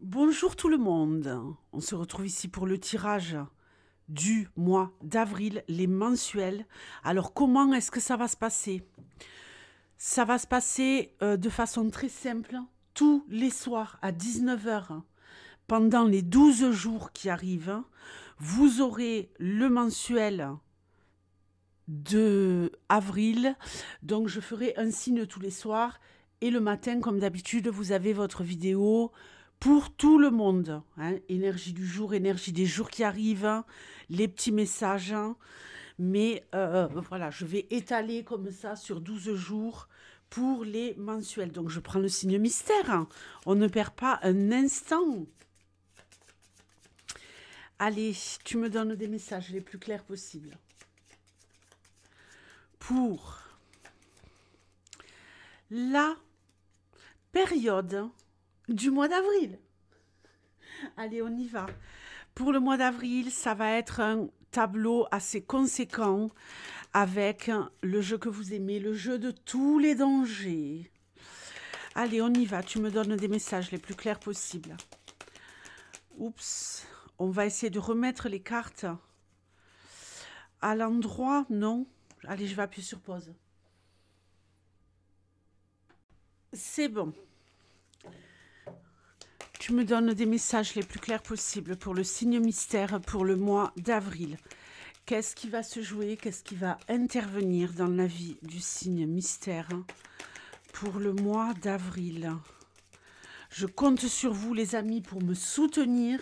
Bonjour tout le monde, on se retrouve ici pour le tirage du mois d'avril, les mensuels. Alors comment est-ce que ça va se passer? Ça va se passer de façon très simple, tous les soirs à 19 heures, pendant les 12 jours qui arrivent. Vous aurez le mensuel de avril, donc je ferai un signe tous les soirs et le matin comme d'habitude vous avez votre vidéo pour tout le monde, hein. Énergie du jour, énergie des jours qui arrivent, les petits messages, hein. Mais voilà, je vais étaler comme ça sur 12 jours pour les mensuels. Donc je prends le signe mystère, hein. On ne perd pas un instant. Allez, tu me donnes des messages les plus clairs possibles pour la période du mois d'avril. Allez, on y va. Pour le mois d'avril, ça va être un tableau assez conséquent avec le jeu que vous aimez, le jeu de tous les dangers. Allez, on y va. Tu me donnes des messages les plus clairs possibles. Oups. On va essayer de remettre les cartes à l'endroit. Non. Allez, je vais appuyer sur pause. C'est bon. Tu me donnes des messages les plus clairs possibles pour le signe mystère pour le mois d'avril. Qu'est-ce qui va se jouer? Qu'est-ce qui va intervenir dans la vie du signe mystère pour le mois d'avril? Je compte sur vous, les amis, pour me soutenir.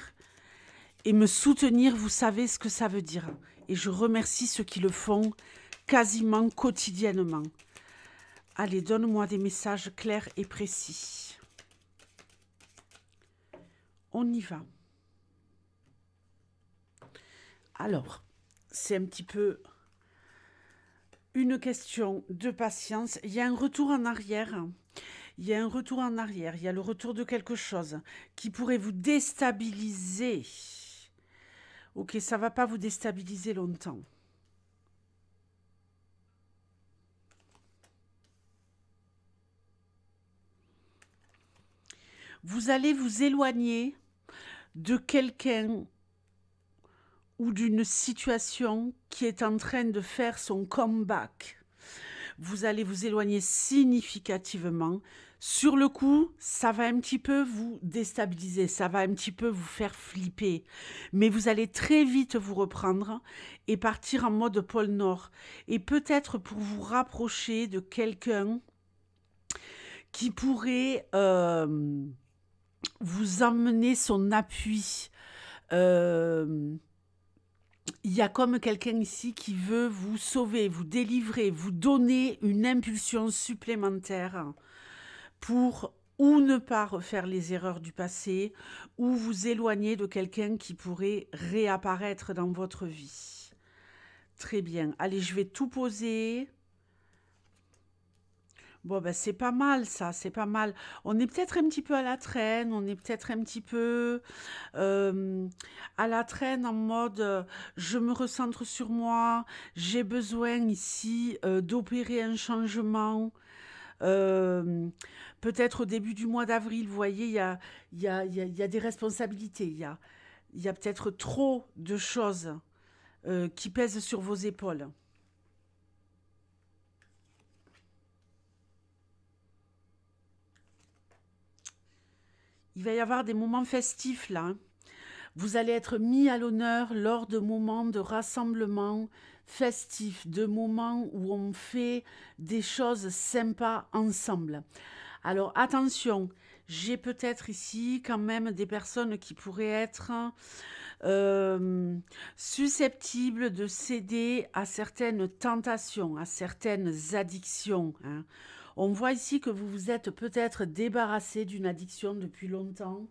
Et me soutenir, vous savez ce que ça veut dire. Et je remercie ceux qui le font quasiment quotidiennement. Allez, donne-moi des messages clairs et précis. On y va. Alors, c'est un petit peu une question de patience. Il y a un retour en arrière. Il y a un retour en arrière. Il y a le retour de quelque chose qui pourrait vous déstabiliser. Ok, ça ne va pas vous déstabiliser longtemps. Vous allez vous éloigner de quelqu'un ou d'une situation qui est en train de faire son comeback. Vous allez vous éloigner significativement. Sur le coup, ça va un petit peu vous déstabiliser, ça va un petit peu vous faire flipper. Mais vous allez très vite vous reprendre et partir en mode pôle Nord. Et peut-être pour vous rapprocher de quelqu'un qui pourrait vous emmener son appui. Il y a comme quelqu'un ici qui veut vous sauver, vous délivrer, vous donner une impulsion supplémentaire pour ou ne pas refaire les erreurs du passé, ou vous éloigner de quelqu'un qui pourrait réapparaître dans votre vie. Très bien. Allez, je vais tout poser. Bon, ben c'est pas mal ça, c'est pas mal. On est peut-être un petit peu à la traîne, on est peut-être un petit peu à la traîne en mode je me recentre sur moi, j'ai besoin ici d'opérer un changement. Peut-être au début du mois d'avril, vous voyez, il y a des responsabilités, il y a peut-être trop de choses qui pèsent sur vos épaules. Il va y avoir des moments festifs là, hein. Vous allez être mis à l'honneur lors de moments de rassemblement festifs, de moments où on fait des choses sympas ensemble. Alors attention, j'ai peut-être ici quand même des personnes qui pourraient être susceptibles de céder à certaines tentations, à certaines addictions, hein. On voit ici que vous vous êtes peut-être débarrassé d'une addiction depuis longtemps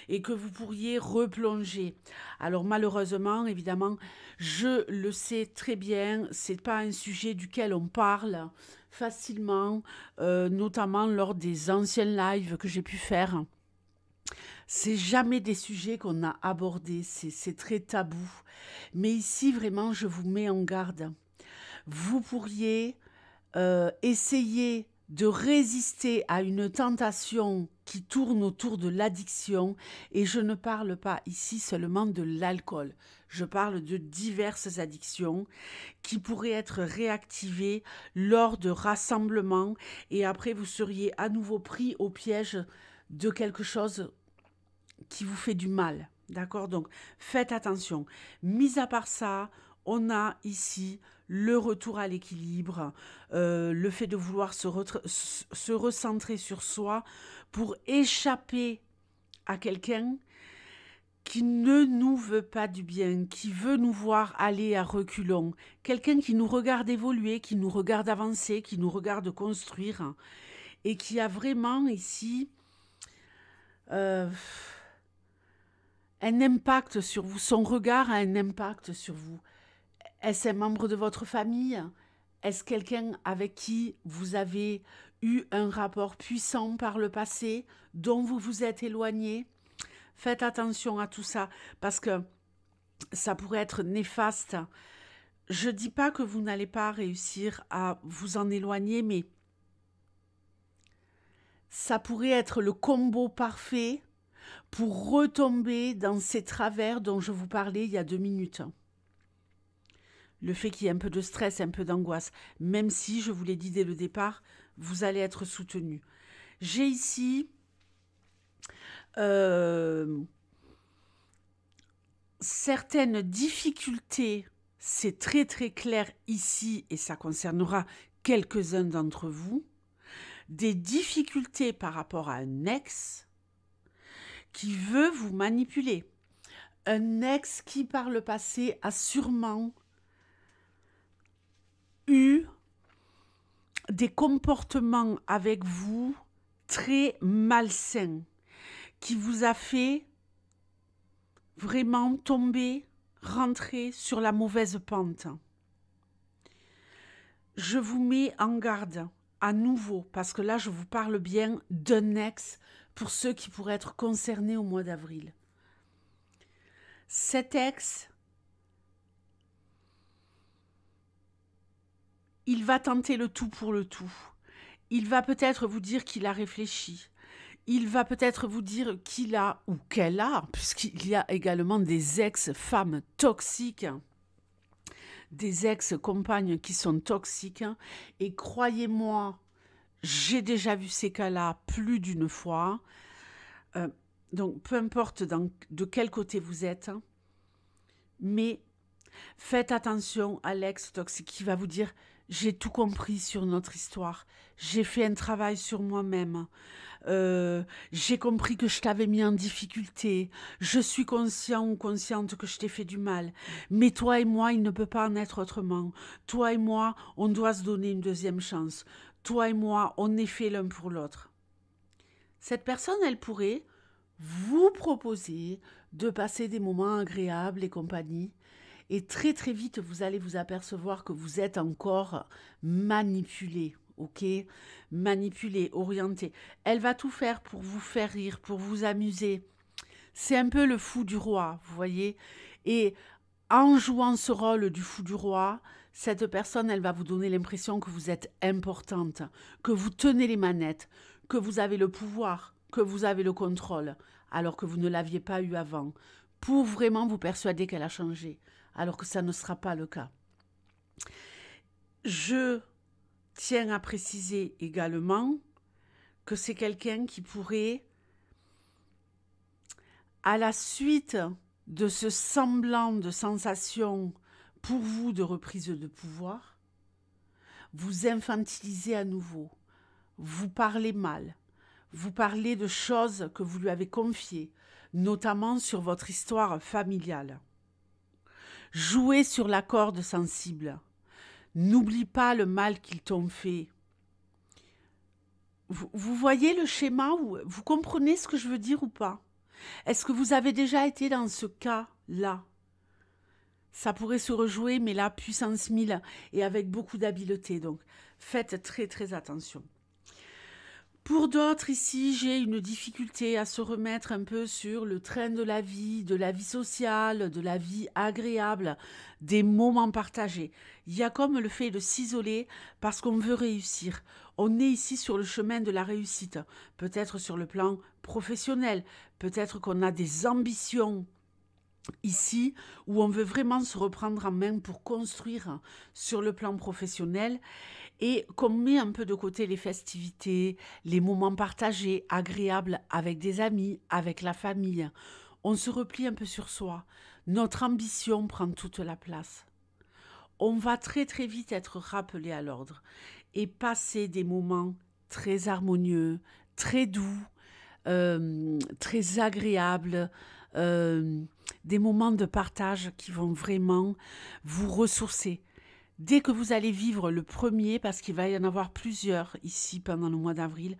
et que vous pourriez replonger. Alors malheureusement, évidemment, je le sais très bien, c'est pas un sujet duquel on parle facilement, notamment lors des anciens lives que j'ai pu faire. C'est jamais des sujets qu'on a abordés, c'est très tabou. Mais ici, vraiment, je vous mets en garde. Vous pourriez essayer de résister à une tentation qui tourne autour de l'addiction. Et je ne parle pas ici seulement de l'alcool. Je parle de diverses addictions qui pourraient être réactivées lors de rassemblements. Et après, vous seriez à nouveau pris au piège de quelque chose qui vous fait du mal. D'accord? Donc, faites attention. Mis à part ça, on a ici le retour à l'équilibre, le fait de vouloir se recentrer sur soi pour échapper à quelqu'un qui ne nous veut pas du bien, qui veut nous voir aller à reculons, quelqu'un qui nous regarde évoluer, qui nous regarde avancer, qui nous regarde construire et qui a vraiment ici un impact sur vous. Son regard a un impact sur vous. Est-ce un membre de votre famille? Est-ce quelqu'un avec qui vous avez eu un rapport puissant par le passé, dont vous vous êtes éloigné? Faites attention à tout ça, parce que ça pourrait être néfaste. Je ne dis pas que vous n'allez pas réussir à vous en éloigner, mais ça pourrait être le combo parfait pour retomber dans ces travers dont je vous parlais il y a 2 minutes. Le fait qu'il y ait un peu de stress, un peu d'angoisse, même si, je vous l'ai dit dès le départ, vous allez être soutenu. J'ai ici certaines difficultés, c'est très très clair ici, et ça concernera quelques-uns d'entre vous, des difficultés par rapport à un ex qui veut vous manipuler. Un ex qui, par le passé, a sûrement eu des comportements avec vous très malsains, qui vous a fait vraiment tomber, rentrer sur la mauvaise pente. Je vous mets en garde à nouveau, parce que là, je vous parle bien d'un ex pour ceux qui pourraient être concernés au mois d'avril. Cet ex, il va tenter le tout pour le tout. Il va peut-être vous dire qu'il a réfléchi. Il va peut-être vous dire qu'il a ou qu'elle a, puisqu'il y a également des ex-femmes toxiques, des ex-compagnes qui sont toxiques. Et croyez-moi, j'ai déjà vu ces cas-là plus d'une fois. Donc, peu importe de quel côté vous êtes, mais faites attention à l'ex toxique qui va vous dire « J'ai tout compris sur notre histoire, j'ai fait un travail sur moi-même, j'ai compris que je t'avais mis en difficulté, je suis conscient ou consciente que je t'ai fait du mal, mais toi et moi, il ne peut pas en être autrement. Toi et moi, on doit se donner une deuxième chance. Toi et moi, on est fait l'un pour l'autre. » Cette personne, elle pourrait vous proposer de passer des moments agréables et compagnie. Et très très vite, vous allez vous apercevoir que vous êtes encore manipulé, ok? Manipulé, orienté. Elle va tout faire pour vous faire rire, pour vous amuser. C'est un peu le fou du roi, vous voyez? Et en jouant ce rôle du fou du roi, cette personne, elle va vous donner l'impression que vous êtes importante, que vous tenez les manettes, que vous avez le pouvoir, que vous avez le contrôle, alors que vous ne l'aviez pas eu avant, pour vraiment vous persuader qu'elle a changé, alors que ça ne sera pas le cas. Je tiens à préciser également que c'est quelqu'un qui pourrait, à la suite de ce semblant de sensation pour vous de reprise de pouvoir, vous infantiliser à nouveau, vous parlez mal, vous parlez de choses que vous lui avez confiées, notamment sur votre histoire familiale. Jouez sur la corde sensible. N'oublie pas le mal qu'ils t'ont fait. Vous voyez le schéma? Vous comprenez ce que je veux dire ou pas? Est-ce que vous avez déjà été dans ce cas-là? Ça pourrait se rejouer, mais là, puissance 1000 et avec beaucoup d'habileté. Donc, faites très, très attention. Pour d'autres, ici, j'ai une difficulté à se remettre un peu sur le train de la vie sociale, de la vie agréable, des moments partagés. Il y a comme le fait de s'isoler parce qu'on veut réussir. On est ici sur le chemin de la réussite, peut-être sur le plan professionnel, peut-être qu'on a des ambitions ici où on veut vraiment se reprendre en main pour construire sur le plan professionnel et qu'on met un peu de côté les festivités, les moments partagés, agréables avec des amis, avec la famille. On se replie un peu sur soi. Notre ambition prend toute la place. On va très très vite être rappelé à l'ordre et passer des moments très harmonieux, très doux, très agréables, des moments de partage qui vont vraiment vous ressourcer. Dès que vous allez vivre le premier, parce qu'il va y en avoir plusieurs ici pendant le mois d'avril,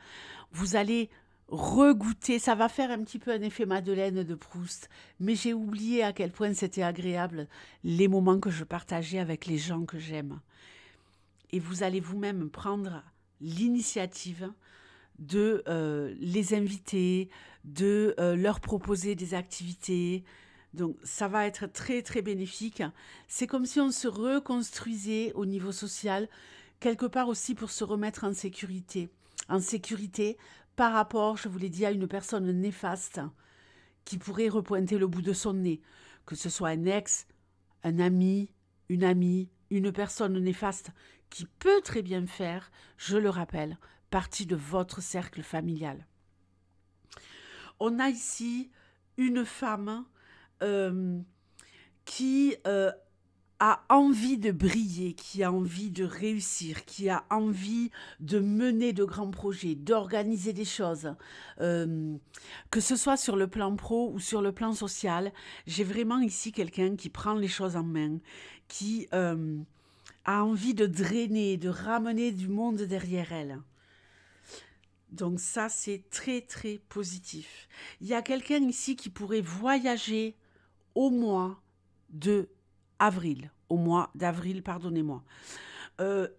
vous allez regoûter, ça va faire un petit peu un effet Madeleine de Proust, mais j'ai oublié à quel point c'était agréable les moments que je partageais avec les gens que j'aime. Et vous allez vous-même prendre l'initiative de les inviter, de leur proposer des activités. Donc ça va être très très bénéfique. C'est comme si on se reconstruisait au niveau social, quelque part aussi pour se remettre en sécurité. En sécurité par rapport, je vous l'ai dit, à une personne néfaste qui pourrait repointer le bout de son nez. Que ce soit un ex, un ami, une amie, une personne néfaste qui peut très bien faire, je le rappelle, partie de votre cercle familial. On a ici une femme qui a envie de briller, qui a envie de réussir, qui a envie de mener de grands projets, d'organiser des choses, que ce soit sur le plan pro ou sur le plan social. J'ai vraiment ici quelqu'un qui prend les choses en main, qui a envie de drainer, de ramener du monde derrière elle. Donc ça, c'est très, très positif. Il y a quelqu'un ici qui pourrait voyager au mois d'avril, pardonnez-moi.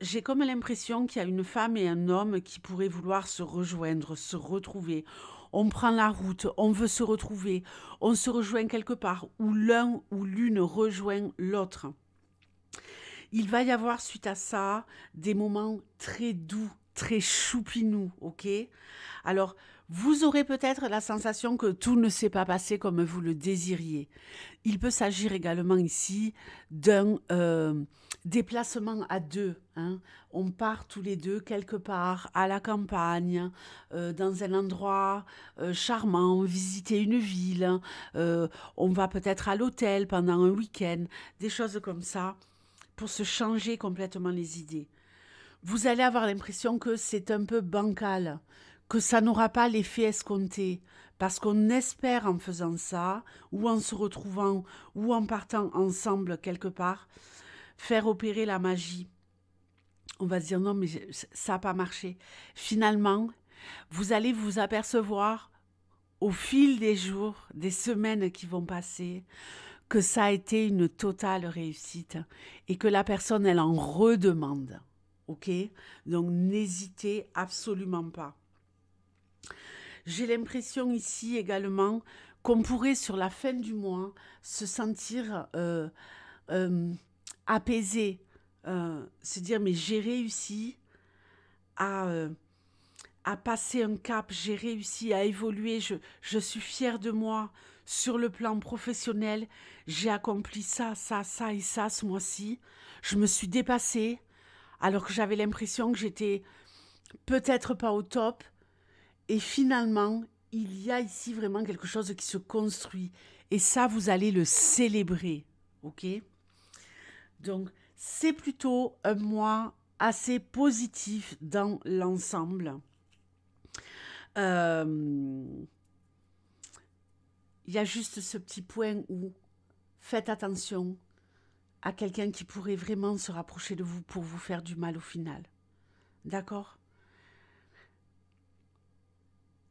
J'ai comme l'impression qu'il y a une femme et un homme qui pourraient vouloir se rejoindre, se retrouver. On prend la route, on veut se retrouver, on se rejoint quelque part, où l'un ou l'une rejoint l'autre. Il va y avoir suite à ça des moments très doux, très choupinous, ok? Alors, vous aurez peut-être la sensation que tout ne s'est pas passé comme vous le désiriez. Il peut s'agir également ici d'un déplacement à deux. Hein. On part tous les deux quelque part à la campagne, dans un endroit charmant, visiter une ville. On va peut-être à l'hôtel pendant un week-end, des choses comme ça, pour se changer complètement les idées. Vous allez avoir l'impression que c'est un peu bancal, que ça n'aura pas l'effet escompté, parce qu'on espère en faisant ça, ou en se retrouvant, ou en partant ensemble quelque part, faire opérer la magie. On va se dire non, mais ça n'a pas marché. Finalement, vous allez vous apercevoir au fil des jours, des semaines qui vont passer, que ça a été une totale réussite et que la personne, elle en redemande. Ok? Donc, n'hésitez absolument pas. J'ai l'impression ici également qu'on pourrait, sur la fin du mois, se sentir apaisé, se dire, mais j'ai réussi à passer un cap, j'ai réussi à évoluer, je suis fière de moi sur le plan professionnel, j'ai accompli ça, ça, ça et ça ce mois-ci, je me suis dépassée, alors que j'avais l'impression que j'étais peut-être pas au top, et finalement, il y a ici vraiment quelque chose qui se construit, et ça, vous allez le célébrer, ok? Donc, c'est plutôt un mois assez positif dans l'ensemble. Il y a juste ce petit point où faites attention à quelqu'un qui pourrait vraiment se rapprocher de vous pour vous faire du mal au final. D'accord?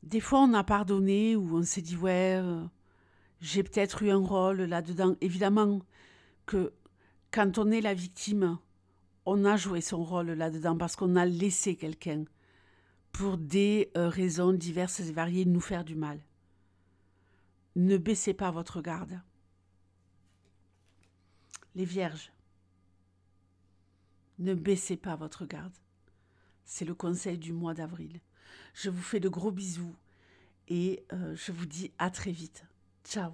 Des fois, on a pardonné ou on s'est dit, ouais, j'ai peut-être eu un rôle là-dedans. Évidemment que quand on est la victime, on a joué son rôle là-dedans parce qu'on a laissé quelqu'un pour des raisons diverses et variées nous faire du mal. Ne baissez pas votre garde. Les vierges, ne baissez pas votre garde. C'est le conseil du mois d'avril. Je vous fais de gros bisous et je vous dis à très vite. Ciao.